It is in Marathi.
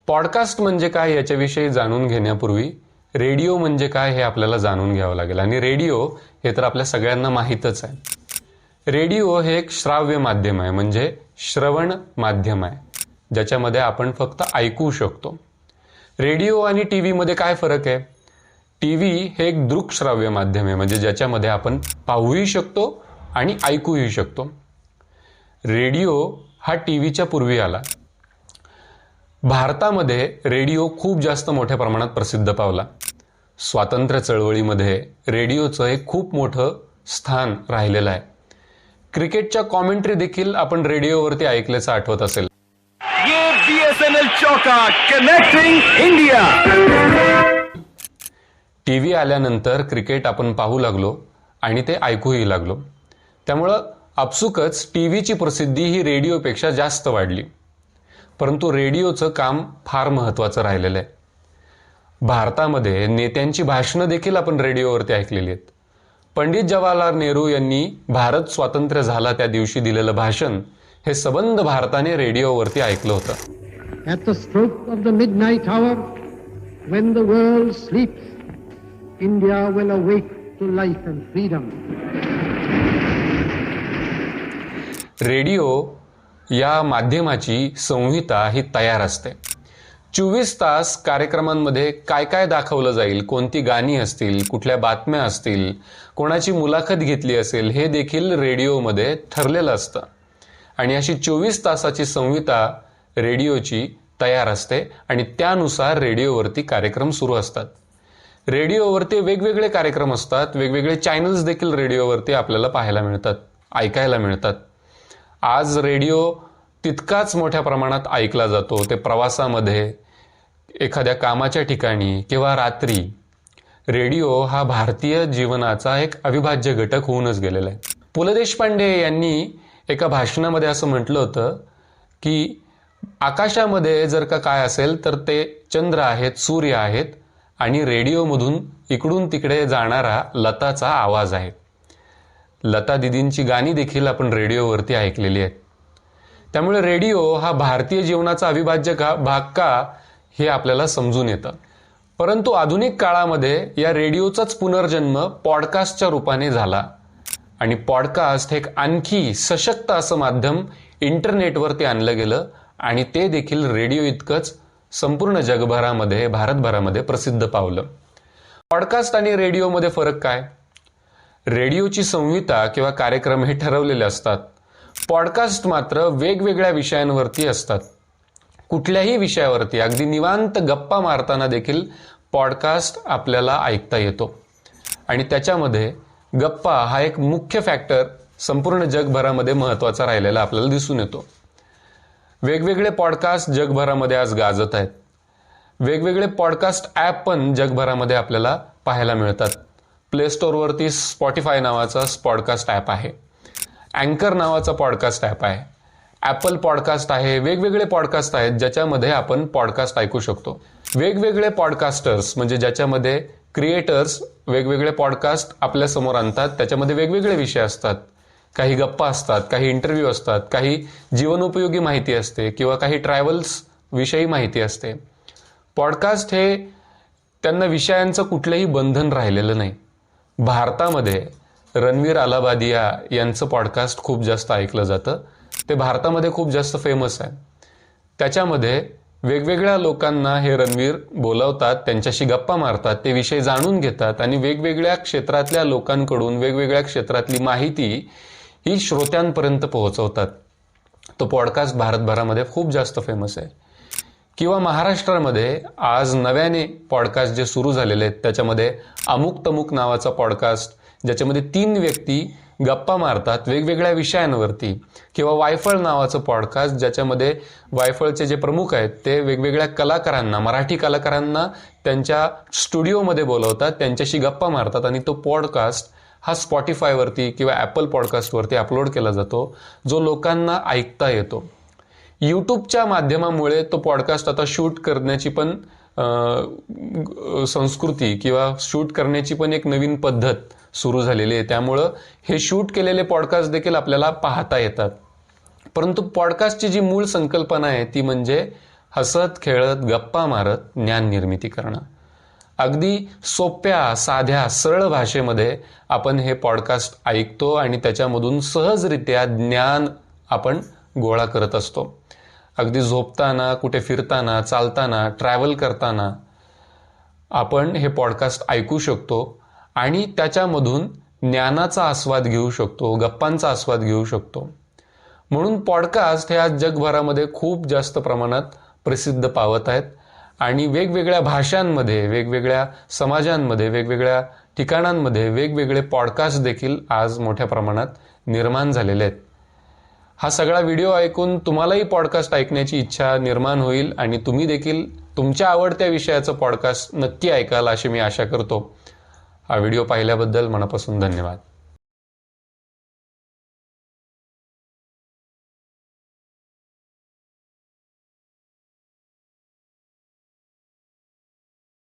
पॉडकास्ट म्हणजे काय याच्याविषयी जाणून घेण्यापूर्वी रेडिओ म्हणजे काय हे आपल्याला जाणून घ्यावं लागेल. आणि रेडिओ हे तर आपल्या सगळ्यांना माहीतच आहे. रेडिओ हे एक श्राव्य माध्यम आहे, म्हणजे श्रवण माध्यम आहे, ज्याच्यामध्ये आपण फक्त ऐकू शकतो. रेडिओ आणि टी व्हीमध्ये काय फरक आहे? टी व्ही हे एक दृकश्राव्य माध्यम आहे, म्हणजे ज्याच्यामध्ये आपण पाहूही शकतो आणि ऐकूही शकतो. रेडिओ हा टी व्हीच्या पूर्वी आला. भारतामध्ये रेडिओ खूप जास्त मोठ्या प्रमाणात प्रसिद्ध पावला. स्वातंत्र्य चळवळीमध्ये रेडिओचं एक खूप मोठं स्थान राहिलेलं आहे. क्रिकेटच्या कॉमेंट्री देखील आपण रेडिओवरती ऐकल्याचं आठवत असेल. ये बीएसएनएल चौका कनेक्टिंग इंडिया. टीव्ही आल्यानंतर क्रिकेट आपण पाहू लागलो आणि ते ऐकूही लागलो. त्यामुळं आपसुकच टीव्हीची प्रसिद्धी ही रेडिओपेक्षा जास्त वाढली. परंतु रेडिओचं काम फार महत्त्वाचं राहिलेलं आहे. भारतामध्ये नेत्यांची भाषणं देखील आपण रेडिओवरती ऐकलेली आहेत. पंडित जवाहरलाल नेहरू यांनी भारत स्वातंत्र्य झाला त्या दिवशी दिलेलं भाषण हे सबंध भारताने रेडिओवरती ऐकलं होतं. At the stroke of the midnight hour, when the world sleeps, India will awake to life and freedom. Radio या माध्यमाची संहिता ही तयार असते. 24 तास कार्यक्रमांमध्ये काय काय दाखवलं जाईल, कोणती गाणी असतील, कुठल्या बातम्या असतील, कोणाची मुलाखत घेतली असेल, हे देखील रेडिओमध्ये ठरलेलं असतं. आणि अशी 24 तासाची संहिता रेडिओची तयार असते आणि त्यानुसार रेडिओवरती कार्यक्रम सुरू असतात. रेडिओवरती वेगवेगळे कार्यक्रम असतात. वेगवेगळे चॅनल्स देखील रेडिओवरती आपल्याला पाहायला मिळतात, ऐकायला मिळतात. आज रेडिओ तितकाच मोठ्या प्रमाणात ऐकला जातो. ते प्रवासामध्ये, एखाद्या कामाच्या ठिकाणी किंवा रात्री. रेडिओ हा भारतीय जीवनाचा एक अविभाज्य घटक होऊनच गेलेला आहे. पु ल देशपांडे यांनी एका भाषणामध्ये असं म्हटलं होतं की आकाशामध्ये जर का काय असेल तर ते चंद्र आहेत, सूर्य आहेत आणि रेडिओमधून इकडून तिकडे जाणारा लताचा आवाज आहे. लता दिदींची गाणी देखील आपण रेडिओवरती ऐकलेली आहेत. त्यामुळे रेडिओ हा भारतीय जीवनाचा अविभाज्य भाग का हे आपल्याला समजून येतं. परंतु आधुनिक काळामध्ये या रेडिओचाच पुनर्जन्म पॉडकास्टच्या रूपाने झाला. आणि पॉडकास्ट हे एक आणखी सशक्त असं माध्यम इंटरनेटवरती आणलं गेलं आणि ते देखील रेडिओ इतकंच संपूर्ण जगभरामध्ये, भारतभरामध्ये प्रसिद्ध पावलं. पॉडकास्ट आणि रेडिओमध्ये फरक काय? रेडिओची संहिता किंवा कार्यक्रम हे ठरवलेले असतात. पॉडकास्ट मात्र वेगवेगळ्या विषयांवरती असतात. कुठल्याही विषयावरती अगदी निवांत गप्पा मारताना देखील पॉडकास्ट आपल्याला ऐकता येतो. आणि त्याच्यामध्ये गप्पा हा एक मुख्य फॅक्टर संपूर्ण जगभरामध्ये महत्त्वाचा राहिलेला आपल्याला दिसून येतो. वेगवेगळे पॉडकास्ट जगभरामध्ये आज गाजत आहेत. वेगवेगळे पॉडकास्ट ॲप पण जगभरामध्ये आपल्याला पाहायला मिळतात. प्ले स्टोअरवरती स्पॉटिफाय नावाचा पॉडकास्ट ॲप आहे. अँकर नावाचा पॉडकास्ट ॲप आहे. ॲपल पॉडकास्ट आहे. वेगवेगळे पॉडकास्ट आहेत ज्याच्यामध्ये आपण पॉडकास्ट ऐकू शकतो. वेगवेगळे पॉडकास्टर्स म्हणजे ज्याच्यामध्ये क्रिएटर्स वेगवेगळे पॉडकास्ट आपल्यासमोर आणतात. त्याच्यामध्ये वेगवेगळे विषय असतात. काही गप्पा असतात, काही इंटरव्ह्यू असतात, काही जीवनोपयोगी माहिती असते किंवा काही ट्रॅव्हल्स विषयी माहिती असते. पॉडकास्ट हे त्यांना विषयांचं कुठलंही बंधन राहिलेलं नाही. भारतामध्ये रणवीर अलाहाबादिया यांचं पॉडकास्ट खूप जास्त ऐकलं जातं. ते भारतामध्ये खूप जास्त फेमस आहे. त्याच्यामध्ये वेगवेगळ्या लोकांना हे रणवीर बोलावतात, त्यांच्याशी गप्पा मारतात, ते विषय जाणून घेतात आणि वेगवेगळ्या क्षेत्रातल्या लोकांकडून वेगवेगळ्या क्षेत्रातली माहिती ही श्रोत्यांपर्यंत पोहोचवतात. तो पॉडकास्ट भारतभरामध्ये खूप जास्त फेमस आहे. किंवा महाराष्ट्रामध्ये आज नव्याने पॉडकास्ट जे सुरू झालेले आहेत त्याच्यामध्ये अमुक तमुक नावाचा पॉडकास्ट, ज्याच्यामध्ये 3 व्यक्ती गप्पा मारतात वेगवेगळ्या विषयांवरती. किंवा वायफळ नावाचं पॉडकास्ट, ज्याच्यामध्ये वायफळचे जे प्रमुख आहेत ते वेगवेगळ्या कलाकारांना, मराठी कलाकारांना त्यांच्या स्टुडिओमध्ये बोलवतात, त्यांच्याशी गप्पा मारतात आणि तो पॉडकास्ट हा स्पॉटिफायवरती किंवा ॲपल पॉडकास्टवरती अपलोड केला जातो, जो लोकांना ऐकता येतो. यूट्यूबच्या माध्यमामुळे तो पॉडकास्ट आता शूट करण्याची पण संस्कृती किंवा शूट करण्याची पण एक नवीन पद्धत सुरू झालेली आहे. त्यामुळं हे शूट केलेले पॉडकास्ट देखील आपल्याला पाहता येतात. परंतु पॉडकास्टची जी मूळ संकल्पना आहे ती म्हणजे हसत खेळत गप्पा मारत ज्ञान निर्मिती करणं. अगदी सोप्या साध्या सरळ भाषेमध्ये आपण हे पॉडकास्ट ऐकतो आणि त्याच्यामधून सहजरित्या ज्ञान आपण गोळा करत असतो. अगदी झोपताना, कुठे फिरताना, चालताना, ट्रॅव्हल करताना आपण हे पॉडकास्ट ऐकू शकतो आणि त्याच्यामधून ज्ञानाचा आस्वाद घेऊ शकतो, गप्पांचा आस्वाद घेऊ शकतो. म्हणून पॉडकास्ट हे आज जगभरामध्ये खूप जास्त प्रमाणात प्रसिद्ध पावत आहेत आणि वेगवेगळ्या भाषांमध्ये, वेगवेगळ्या समाजांमध्ये, वेगवेगळ्या ठिकाणांमध्ये वेगवेगळे पॉडकास्ट देखील आज मोठ्या प्रमाणात निर्माण झालेले आहेत. हा सगळा व्हिडिओ ऐकून तुम्हालाही पॉडकास्ट ऐकण्याची इच्छा निर्माण होईल आणि तुम्ही देखील तुमच्या आवडत्या विषयाचं पॉडकास्ट नक्की ऐकाल अशी मी आशा करतो. हा व्हिडिओ पाहिल्याबद्दल मनापासून धन्यवाद.